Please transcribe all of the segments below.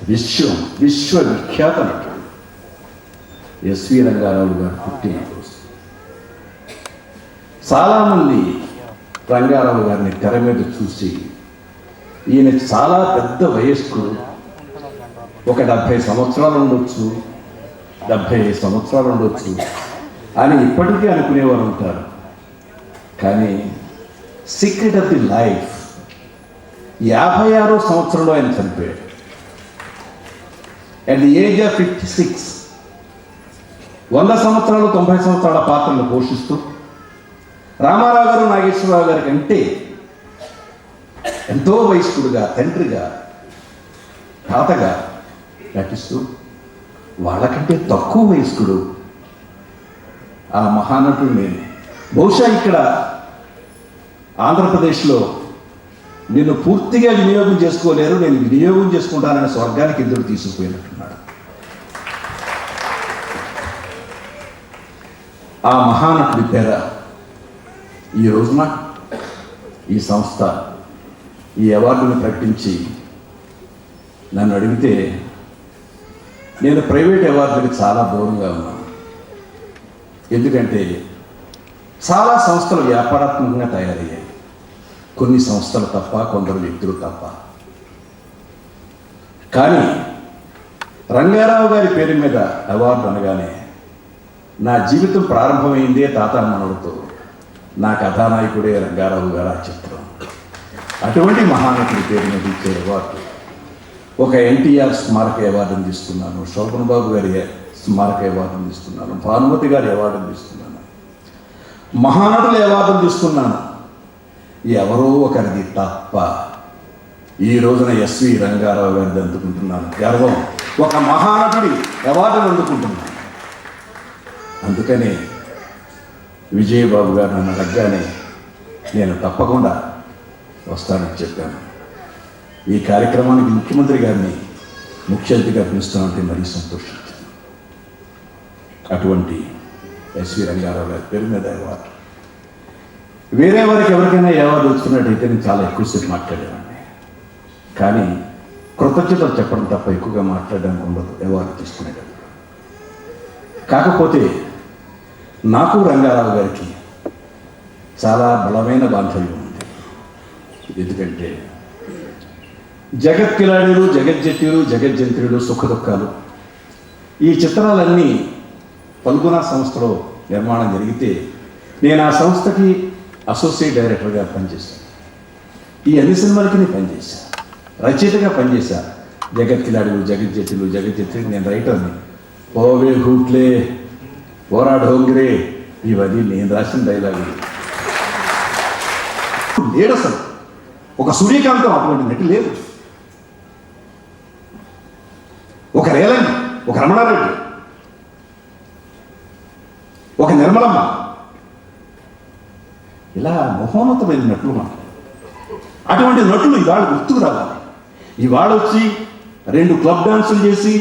విశ్వవిఖ్యాత నటుడు ఎస్వి రంగారావు గారు పుట్టినరోజు. చాలామంది రంగారావు గారిని తెర మీద చూసి ఈయన చాలా పెద్ద వయస్కుడు, ఒక 70 సంవత్సరాలు ఉండొచ్చు, 75 సంవత్సరాలు ఉండొచ్చు అని ఇప్పటికీ అనుకునేవారు ఉంటారు. కానీ సీక్రెట్ ఆఫ్ ది లైఫ్ 56వ సంవత్సరంలో ఆయన చనిపోయాడు. అట్ ది ఏజ్ ఆఫ్ 56 100 సంవత్సరాలు 90 సంవత్సరాల పాత్రలు పోషిస్తూ రామారావు గారు నాగేశ్వరరావు గారి కంటే ఎంతో వయస్కుడుగా, తండ్రిగా, తాతగా నటిస్తూ వాళ్ళకంటే తక్కువ వయస్కుడు ఆ మహానటుడు నేను. బహుశా ఇక్కడ ఆంధ్రప్రదేశ్లో నిన్ను పూర్తిగా వినియోగం చేసుకోలేరు, నేను వినియోగం చేసుకుంటానని స్వర్గానికి ఎదురు తీసుకుపోయినట్టున్నాడు. ఆ మహానటుడి పేర ఈ రోజున ఈ సంస్థ ఈ అవార్డును ప్రకటించి నన్ను అడిగితే నేను ప్రైవేట్ అవార్డులకు చాలా దూరంగా ఉన్నాను. ఎందుకంటే చాలా సంస్థలు వ్యాపారాత్మకంగా తయారయ్యాయి, కొన్ని సంస్థలు తప్ప, కొందరు వ్యక్తులు తప్ప. కానీ రంగారావు గారి పేరు మీద అవార్డు అనగానే నా జీవితం ప్రారంభమైందే తాత మనవడితో. నా కథానాయకుడే రంగారావు గారు ఆ చిత్రం. అటువంటి మహానటుడి పేరు మీద ఇచ్చే అవార్డు, ఒక ఎన్టీఆర్ స్మారక అవార్డును తీసుకున్నాను, శోభన్ బాబు గారి స్మారక అవార్డును తీసుకున్నాను, భానుమతి గారి అవార్డును తీసుకున్నాను, మహానటుల అవార్డును తీసుకున్నాను. ఎవరో ఒకరిది తప్ప ఈ రోజున ఎస్వి రంగారావు గారిని అందుకుంటున్నాను. గర్వం, ఒక మహానటుడి అవార్డును అందుకుంటున్నాను. అందుకనే విజయబాబు గారు నన్ను అడగగానే నేను తప్పకుండా వస్తానని చెప్పాను. ఈ కార్యక్రమానికి ముఖ్యమంత్రి గారిని ముఖ్య అతిథిగా పిలుస్తానంటే మరీ సంతోషించాను. అటువంటి ఎస్వి రంగారావు గారి పేరు మీద అవార్డు. వేరే వారికి ఎవరికైనా అవార్డు వచ్చుకున్నట్టయితే నేను చాలా ఎక్కువసేపు మాట్లాడేవాడిని. కానీ కృతజ్ఞతలు చెప్పడం తప్ప ఎక్కువగా మాట్లాడడానికి ఉండదు అవార్డు తీసుకునేటప్పుడు. కాకపోతే నాకు రంగారావు గారికి చాలా బలమైన బాంధవ్యం ఉంది. ఎందుకంటే జగత్కిలాడీలు, జగజ్జట్టీలు, జగజ్జంత్రులు, సుఖదుఖాలు ఈ చిత్రాలన్నీ పల్గునా సంస్థలో నిర్మాణం జరిగితే నేను ఆ సంస్థకి అసోసియేట్ డైరెక్టర్గా పనిచేశాను. ఈ అన్ని సినిమాలకి నేను పనిచేశాను, రచయితగా పనిచేశాను. జగత్కిలాడీలు, జగజ్జట్టీలు, జగజ్జంత్రులు నేను రైటర్ని. పోవే హూట్లే, ఓరా ఢోంగ్రే, ఇవన్నీ నేను రాసిన డైలాగులు. లేడు అసలు, ఒక సూర్యకాంతం అటువంటి నటి లేదు, ఒక రేలంగి, ఒక రమణారెడ్డి, ఒక నిర్మలమ్మ, ఇలా మహోన్నతమైన నటులు మనం. అటువంటి నటులు ఇవాళ గుర్తుకు రావాలి. ఇవాళ వచ్చి 2 క్లబ్ డాన్సులు చేసి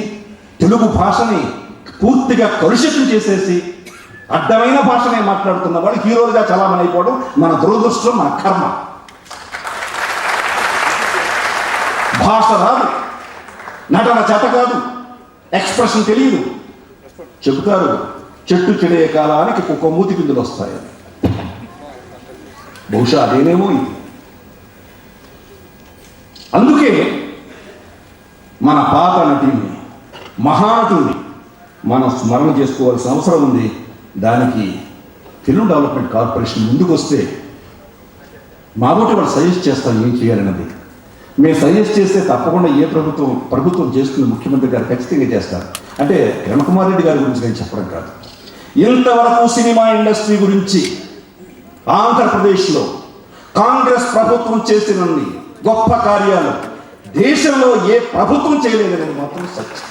తెలుగు భాషని పూర్తిగా కలుషితం చేసేసి అడ్డమైన భాషనే మాట్లాడుతున్న వాళ్ళు హీరోలుగా చలామణి అయిపోవడం మన దురదృష్టం, మన కర్మ. భాష రాదు, నటన చేత కాదు, ఎక్స్ప్రెషన్ తెలియదు. చెబుతారు చెట్టు చెడే కాలానికి కుక్క మూతి పిందులు వస్తాయని. బహుశా అదేనేమో ఇది. అందుకే మన పాత నటిని, మహానటుని మనం స్మరణ చేసుకోవాల్సిన అవసరం ఉంది. దానికి ఫిల్మ్ డెవలప్మెంట్ కార్పొరేషన్ ముందుకు వస్తే మాబోటి వాళ్ళు సజెస్ట్ చేస్తాను ఏం చేయాలన్నది. మేము సజెస్ట్ చేస్తే తప్పకుండా ఏ ప్రభుత్వం చేస్తుంది, ముఖ్యమంత్రి గారు ఖచ్చితంగా చేస్తారు. అంటే కిరణ్ కుమార్ రెడ్డి గారి గురించి నేను చెప్పడం కాదు, ఇంతవరకు సినిమా ఇండస్ట్రీ గురించి ఆంధ్రప్రదేశ్లో కాంగ్రెస్ ప్రభుత్వం చేసినన్ని గొప్ప కార్యాలు దేశంలో ఏ ప్రభుత్వం చేయలేదని మాత్రం సత్యం.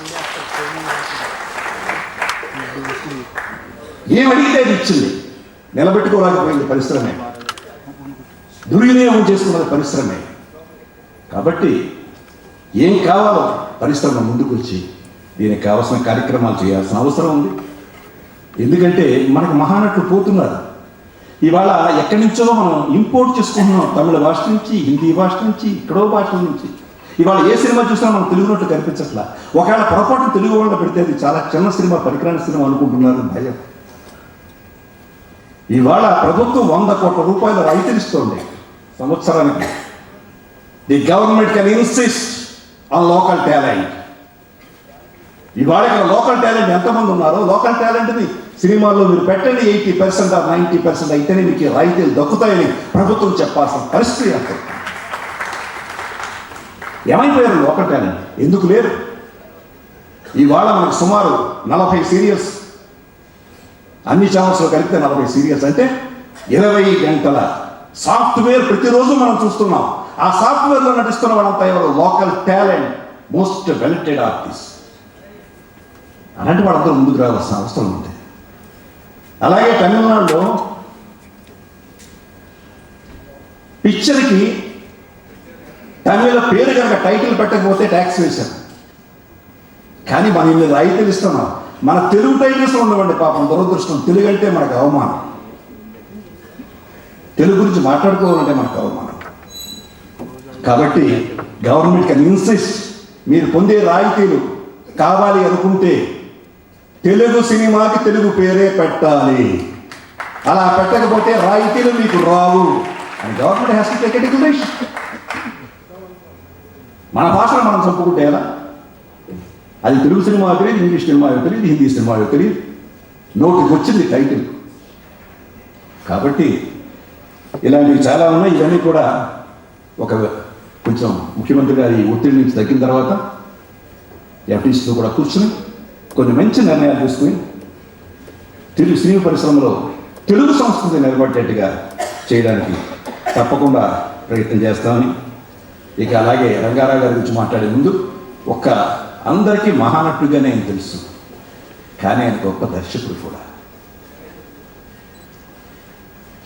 ఏమడిగితే అది ఇచ్చింది, నిలబెట్టుకోలేకపోయింది పరిశ్రమే, దుర్వినియోగం చేసుకున్నది పరిశ్రమే. కాబట్టి ఏం కావాలో పరిశ్రమ ముందుకు వచ్చి దీనికి కావాల్సిన కార్యక్రమాలు చేయాల్సిన అవసరం ఉంది. ఎందుకంటే మనకు మహానటులు పోతున్నారు. ఇవాళ ఎక్కడి నుంచో మనం ఇంపోర్ట్ చేసుకుంటున్నాం, తమిళ భాష నుంచి, హిందీ భాష నుంచి, ఇక్కడో భాష నుంచి. ఇవాళ ఏ సినిమా చూసినా మనం తెలుగు నోట్లు కనిపించట్లా. ఒకవేళ పొరపాటు తెలుగు వాళ్ళు పెడితే అది చాలా చిన్న సినిమా, పనికిరాని సినిమా అనుకుంటున్నారు భయం. ఇవాళ ప్రభుత్వం 100 కోట్ల రూపాయల రాయితీలు ఇస్తోంది సంవత్సరానికి. The government can insist on local talent. ఇవాళ ఇక్కడ లోకల్ టాలెంట్ ఎంతమంది ఉన్నారో, లోకల్ టాలెంట్ని సినిమాల్లో మీరు పెట్టండి 80% ఆర్ 90% అయితేనే మీకు రాయితీలు దక్కుతాయని ప్రభుత్వం చెప్పాల్సిన పరిస్థితి అక్కడ. ఏమైపోయారు లోకల్ టాలెంట్? ఎందుకు లేరు? ఇవాళ మనకు సుమారు 40 సీరియల్స్, అన్ని ఛానల్స్లో కలిపితే 40 సీరియల్స్ అంటే 20 గంటల సాఫ్ట్వేర్ ప్రతిరోజు మనం చూస్తున్నాం. ఆ సాఫ్ట్వేర్లో నటిస్తున్న వాళ్ళంతా ఎవరు? Local talent, most vetted artist. అలాంటి వాళ్ళందరూ ముందుకు రావాల్సిన అవసరం ఉంది. అలాగే తమిళనాడులో పిక్చర్కి తమిళ పేరు కనుక టైటిల్ పెట్టకపోతే ట్యాక్స్ వేశారు. కానీ మనం ఇన్ని రాయితీలు ఇస్తున్నాం. మన తెలుగు టైటిల్స్ ఉండవండి పాపం, దురదృష్టం. తెలుగు అంటే మనకు అవమానం. తెలుగు గురించి మాట్లాడుకోవాలంటే మనకు అవమానం. కాబట్టి గవర్నమెంట్ కెన్ ఇన్సిస్ట్, మీరు పొందే రాయితీలు కావాలి అనుకుంటే తెలుగు సినిమాకి తెలుగు పేరే పెట్టాలి. అలా పెట్టకపోతే రాయితీలు మీకు రావు అని government has to take a declaration. మన భాషను మనం చంపుకుంటే ఎలా? అది తెలుగు సినిమా తెలియదు, ఇంగ్లీష్ సినిమా తెలియదు, హిందీ సినిమా తెలియదు, నోటికి వచ్చింది టైటిల్. కాబట్టి ఇలాంటివి చాలా ఉన్నాయి. ఇవన్నీ కూడా ఒక కొంచెం ముఖ్యమంత్రి గారి ఒత్తిడి నుంచి తగ్గిన తర్వాత ఎఫ్టీసీతో కూడా కూర్చుని కొన్ని మంచి నిర్ణయాలు తీసుకుని తెలుగు సినిమా పరిశ్రమలో తెలుగు సంస్కృతి నిలబడేట్టుగా చేయడానికి తప్పకుండా ప్రయత్నం చేస్తామని. ఇక అలాగే రంగారావు గారి గురించి మాట్లాడే ముందు అందరికీ మహానటుడిగా నేను తెలుసు, కానీ ఆయన గొప్ప దర్శకుడు కూడా.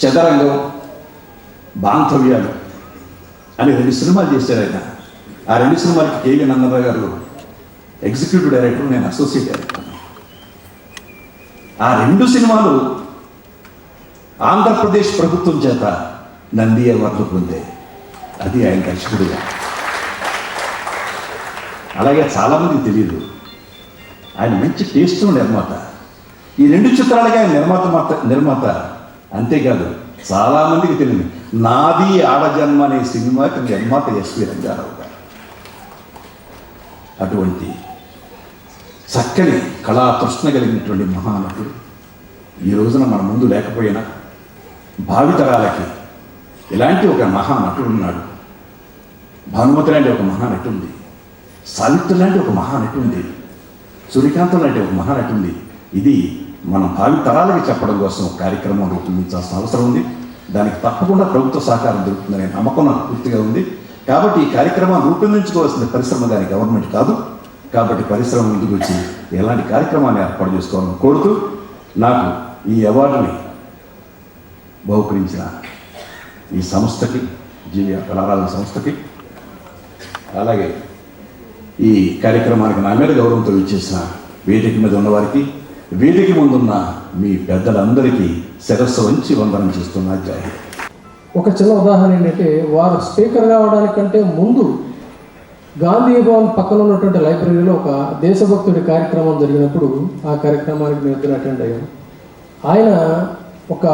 చదరంగం, బాంధవ్యాలు అని 2 సినిమాలు చేశారు ఆయన. ఆ 2 సినిమాలకి కేవీ నందనరావు గారు ఎగ్జిక్యూటివ్ డైరెక్టర్, నేను అసోసియేట్ డైరెక్టర్. ఆ 2 సినిమాలు ఆంధ్రప్రదేశ్ ప్రభుత్వం చేత నంది అవార్డు పొందే. అది ఆయన దర్శకుడిగా. అలాగే చాలామందికి తెలియదు, ఆయన మంచి టేస్ట్ నిర్మాత. ఈ 2 చిత్రాలకి ఆయన నిర్మాత. అంతేకాదు, చాలామందికి తెలియదు, నాది ఆడజన్మ అనే సినిమాకి నిర్మాత ఎస్వి రంగారావు గారు. అటువంటి చక్కని కళా తృష్ణ కలిగినటువంటి మహానటుడు ఈ రోజున మన ముందు లేకపోయినా భావితరాలకి ఇలాంటి ఒక మహానటుడు ఉన్నాడు. భానుమతి లాంటి ఒక మహానటు ఉంది, సావిత్రి లాంటి ఒక మహానటు ఉంది, సూర్యకాంతం లాంటి ఒక మహానటు ఉంది. ఇది మన భావి తరాలకి చెప్పడం కోసం కార్యక్రమం రూపొందించాల్సిన అవసరం ఉంది. దానికి తప్పకుండా ప్రభుత్వ సహకారం దొరుకుతుందనే నమ్మకం నాకు పూర్తిగా ఉంది. కాబట్టి ఈ కార్యక్రమాన్ని రూపొందించుకోవాల్సిన పరిశ్రమ దాని గవర్నమెంట్ కాదు. కాబట్టి పరిశ్రమ ముందుకు వచ్చి ఎలాంటి కార్యక్రమాన్ని ఏర్పాటు చేసుకోవాలని కోరుతూ, నాకు ఈ అవార్డుని బహుకరించిన ఈ సంస్థకి, జీవి కళారాధన సంస్థకి, అలాగే ఈ కార్యక్రమానికి నా మీద గౌరవంతో ఇచ్చేసిన వేదిక మీద ఉన్నవారికి, వేదిక ముందున్న మీ పెద్దలందరికీ శిరస్సు వంచి వందనం చేస్తున్నా. జై హింద్. ఒక చిన్న ఉదాహరణ ఏంటంటే, వారు స్పీకర్ కావడానికంటే ముందు గాంధీ భవన్ పక్కన ఉన్నటువంటి లైబ్రరీలో ఒక దేశభక్తుడి కార్యక్రమం జరిగినప్పుడు ఆ కార్యక్రమానికి మేము ఇద్దరు అటెండ్ అయ్యాం. ఆయన ఒక